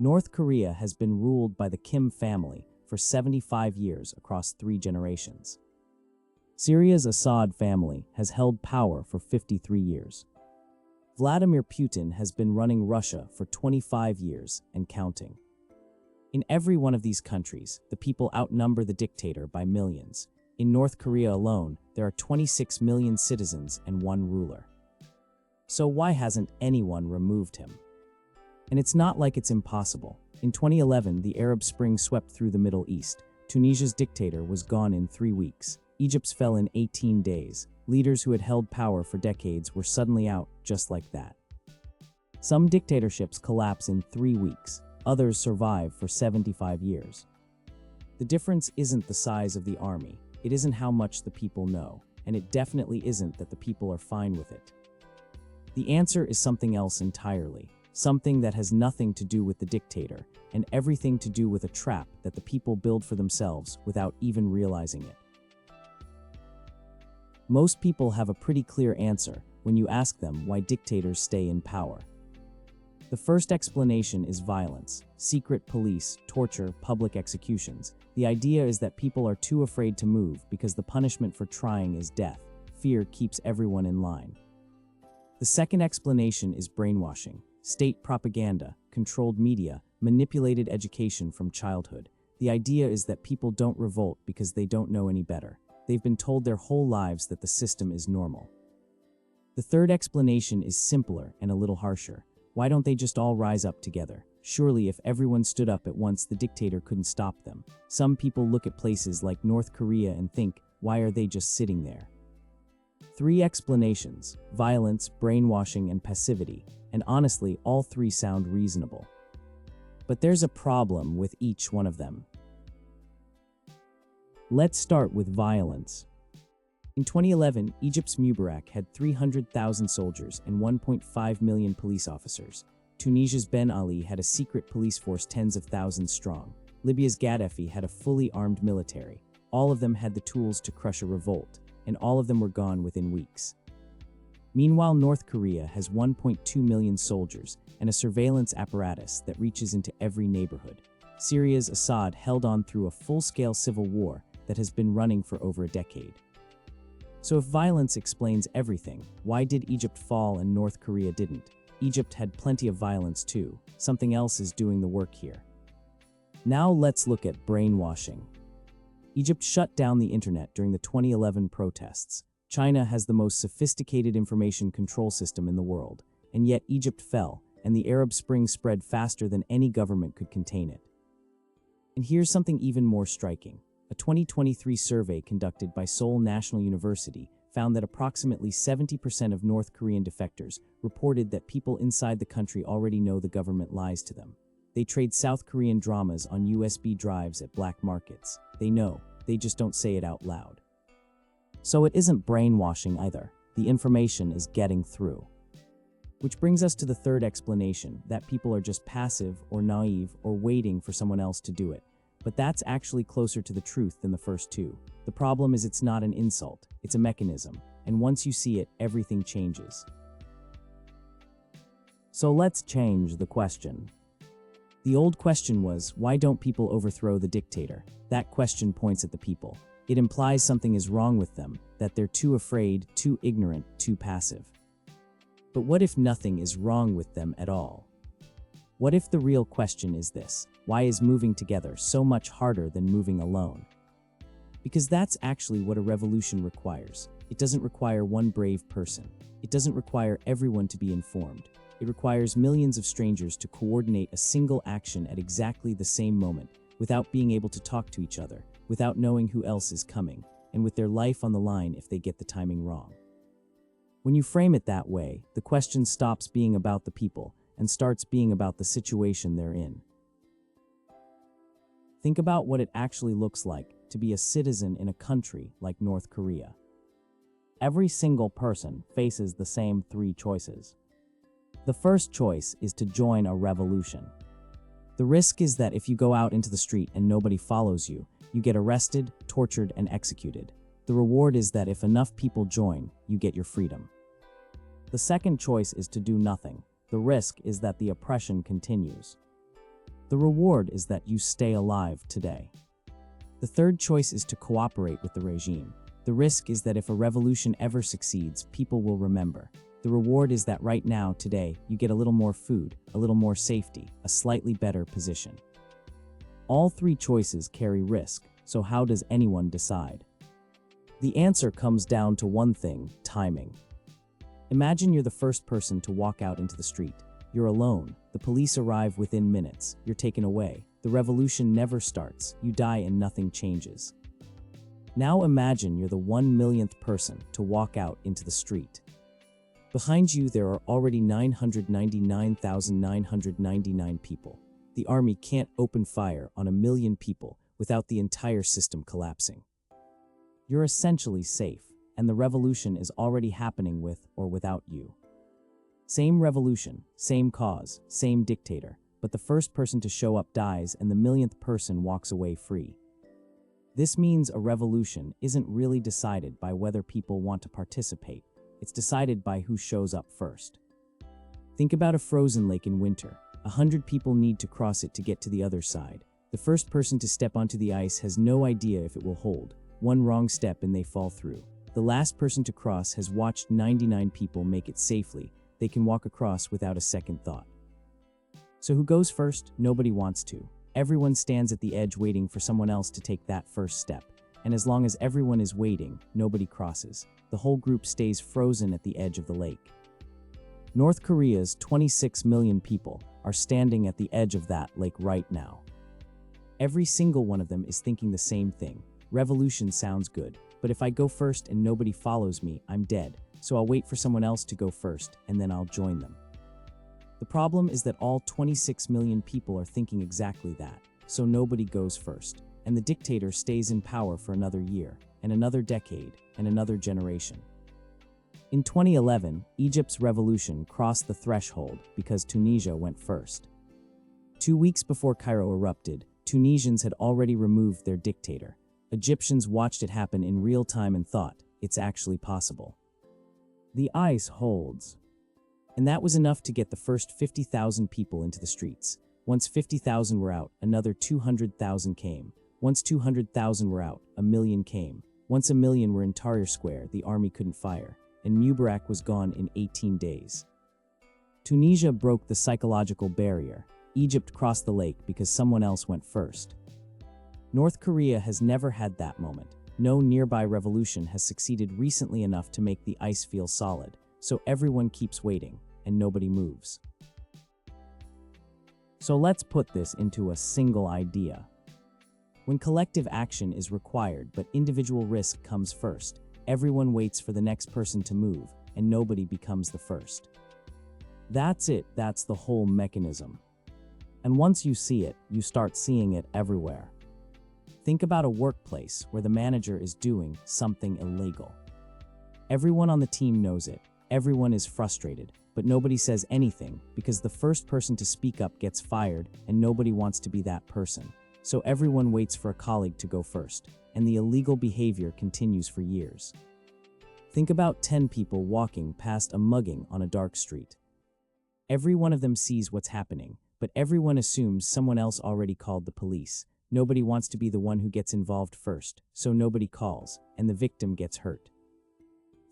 North Korea has been ruled by the Kim family for 75 years across 3 generations. Syria's Assad family has held power for 53 years. Vladimir Putin has been running Russia for 25 years and counting. In every one of these countries, the people outnumber the dictator by millions. In North Korea alone, there are 26 million citizens and 1 ruler. So why hasn't anyone removed him? And it's not like it's impossible. In 2011, the Arab Spring swept through the Middle East. Tunisia's dictator was gone in 3 weeks. Egypt's fell in 18 days. Leaders who had held power for decades were suddenly out just like that. Some dictatorships collapse in 3 weeks. Others survive for 75 years. The difference isn't the size of the army. It isn't how much the people know. And it definitely isn't that the people are fine with it. The answer is something else entirely. Something that has nothing to do with the dictator and everything to do with a trap that the people build for themselves without even realizing it. Most people have a pretty clear answer when you ask them why dictators stay in power. The first explanation is violence, secret police, torture, public executions. The idea is that people are too afraid to move because the punishment for trying is death. Fear keeps everyone in line. The second explanation is brainwashing, state propaganda, controlled media, manipulated education from childhood. The idea is that people don't revolt because they don't know any better. They've been told their whole lives that the system is normal. The third explanation is simpler and a little harsher. Why don't they just all rise up together? Surely if everyone stood up at once, the dictator couldn't stop them. Some people look at places like North Korea and think, why are they just sitting there? 3 explanations: violence, brainwashing, and passivity. And honestly, all 3 sound reasonable. But there's a problem with each one of them. Let's start with violence. In 2011, Egypt's Mubarak had 300,000 soldiers and 1.5 million police officers. Tunisia's Ben Ali had a secret police force tens of thousands strong. Libya's Gaddafi had a fully armed military. All of them had the tools to crush a revolt, and all of them were gone within weeks. Meanwhile, North Korea has 1.2 million soldiers and a surveillance apparatus that reaches into every neighborhood. Syria's Assad held on through a full-scale civil war that has been running for over a decade. So if violence explains everything, why did Egypt fall and North Korea didn't? Egypt had plenty of violence too. Something else is doing the work here. Now let's look at brainwashing. Egypt shut down the internet during the 2011 protests. China has the most sophisticated information control system in the world, and yet Egypt fell, and the Arab Spring spread faster than any government could contain it. And here's something even more striking. A 2023 survey conducted by Seoul National University found that approximately 70% of North Korean defectors reported that people inside the country already know the government lies to them. They trade South Korean dramas on USB drives at black markets. They know, they just don't say it out loud. So it isn't brainwashing either. The information is getting through. Which brings us to the third explanation, that people are just passive or naive or waiting for someone else to do it. But that's actually closer to the truth than the first 2. The problem is it's not an insult, it's a mechanism, and once you see it, everything changes. So let's change the question. The old question was, why don't people overthrow the dictator? That question points at the people. It implies something is wrong with them, that they're too afraid, too ignorant, too passive. But what if nothing is wrong with them at all? What if the real question is this: why is moving together so much harder than moving alone? Because that's actually what a revolution requires. It doesn't require one brave person. It doesn't require everyone to be informed. It requires millions of strangers to coordinate a single action at exactly the same moment, without being able to talk to each other, without knowing who else is coming, and with their life on the line if they get the timing wrong. When you frame it that way, the question stops being about the people and starts being about the situation they're in. Think about what it actually looks like to be a citizen in a country like North Korea. Every single person faces the same 3 choices. The first choice is to join a revolution. The risk is that if you go out into the street and nobody follows you, you get arrested, tortured, and executed. The reward is that if enough people join, you get your freedom. The second choice is to do nothing. The risk is that the oppression continues. The reward is that you stay alive today. The third choice is to cooperate with the regime. The risk is that if a revolution ever succeeds, people will remember. The reward is that right now, today, you get a little more food, a little more safety, a slightly better position. All three choices carry risk, so how does anyone decide? The answer comes down to one thing: timing. Imagine you're the first person to walk out into the street. You're alone. The police arrive within minutes. You're taken away. The revolution never starts. You die and nothing changes. Now imagine you're the 1 millionth person to walk out into the street. Behind you, there are already 999,999 people. The army can't open fire on 1 million people without the entire system collapsing. You're essentially safe, and the revolution is already happening with or without you. Same revolution, same cause, same dictator, but the first person to show up dies and the 1 millionth person walks away free. This means a revolution isn't really decided by whether people want to participate. It's decided by who shows up first. Think about a frozen lake in winter. 100 people need to cross it to get to the other side. The first person to step onto the ice has no idea if it will hold. One wrong step and they fall through. The last person to cross has watched 99 people make it safely. They can walk across without a second thought. So who goes first? Nobody wants to. Everyone stands at the edge waiting for someone else to take that first step. And as long as everyone is waiting, nobody crosses. The whole group stays frozen at the edge of the lake. North Korea's 26 million people are standing at the edge of that lake right now. Every single one of them is thinking the same thing. Revolution sounds good, but if I go first and nobody follows me, I'm dead. So I'll wait for someone else to go first, and then I'll join them. The problem is that all 26 million people are thinking exactly that, so nobody goes first, and the dictator stays in power for another year, and another decade, and another generation. In 2011, Egypt's revolution crossed the threshold because Tunisia went first. 2 weeks before Cairo erupted, Tunisians had already removed their dictator. Egyptians watched it happen in real time and thought, it's actually possible. The ice holds. And that was enough to get the first 50,000 people into the streets. Once 50,000 were out, another 200,000 came. Once 200,000 were out, 1 million came. Once 1 million were in Tahrir Square, the army couldn't fire, and Mubarak was gone in 18 days. Tunisia broke the psychological barrier. Egypt crossed the lake because someone else went first. North Korea has never had that moment. No nearby revolution has succeeded recently enough to make the ice feel solid, so everyone keeps waiting, and nobody moves. So let's put this into a single idea. When collective action is required but individual risk comes first, everyone waits for the next person to move, and nobody becomes the first. That's it, that's the whole mechanism. And once you see it, you start seeing it everywhere. Think about a workplace where the manager is doing something illegal. Everyone on the team knows it. Everyone is frustrated, but nobody says anything because the first person to speak up gets fired and nobody wants to be that person. So everyone waits for a colleague to go first, and the illegal behavior continues for years. Think about 10 people walking past a mugging on a dark street. Every one of them sees what's happening, but everyone assumes someone else already called the police. Nobody wants to be the one who gets involved first, so nobody calls, and the victim gets hurt.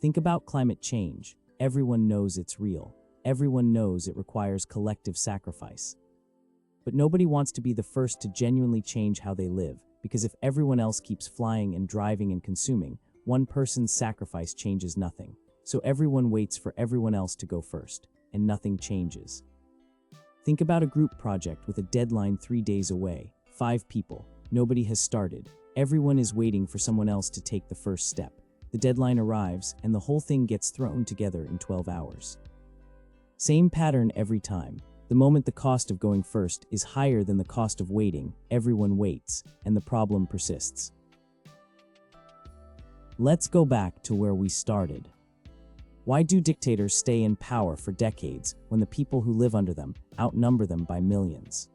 Think about climate change. Everyone knows it's real. Everyone knows it requires collective sacrifice. But nobody wants to be the first to genuinely change how they live, because if everyone else keeps flying and driving and consuming, one person's sacrifice changes nothing. So everyone waits for everyone else to go first, and nothing changes. Think about a group project with a deadline 3 days away. 5 people. Nobody has started. Everyone is waiting for someone else to take the first step. The deadline arrives, and the whole thing gets thrown together in 12 hours. Same pattern every time. The moment the cost of going first is higher than the cost of waiting, everyone waits, and the problem persists. Let's go back to where we started. Why do dictators stay in power for decades when the people who live under them outnumber them by millions?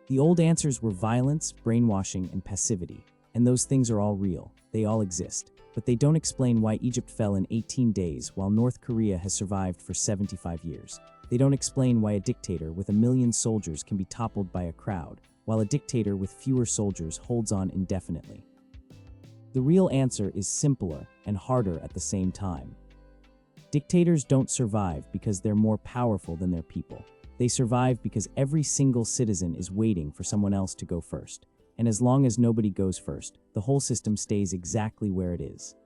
The old answers were violence, brainwashing, and passivity, and those things are all real. They all exist, but they don't explain why Egypt fell in 18 days while North Korea has survived for 75 years. They don't explain why a dictator with 1 million soldiers can be toppled by a crowd, while a dictator with fewer soldiers holds on indefinitely. The real answer is simpler and harder at the same time. Dictators don't survive because they're more powerful than their people. They survive because every single citizen is waiting for someone else to go first. And as long as nobody goes first, the whole system stays exactly where it is.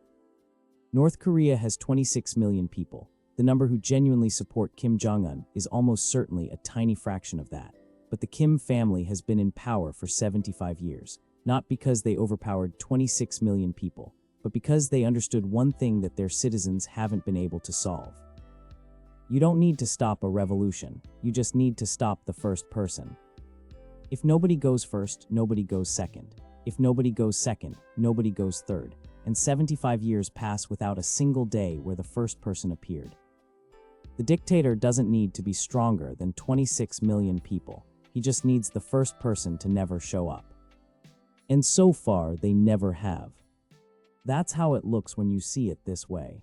North Korea has 26 million people. The number who genuinely support Kim Jong Un is almost certainly a tiny fraction of that. But the Kim family has been in power for 75 years, not because they overpowered 26 million people, but because they understood one thing that their citizens haven't been able to solve. You don't need to stop a revolution, you just need to stop the first person. If nobody goes first, nobody goes second. If nobody goes second, nobody goes third. And 75 years pass without a single day where the first person appeared. The dictator doesn't need to be stronger than 26 million people. He just needs the first person to never show up. And so far, they never have. That's how it looks when you see it this way.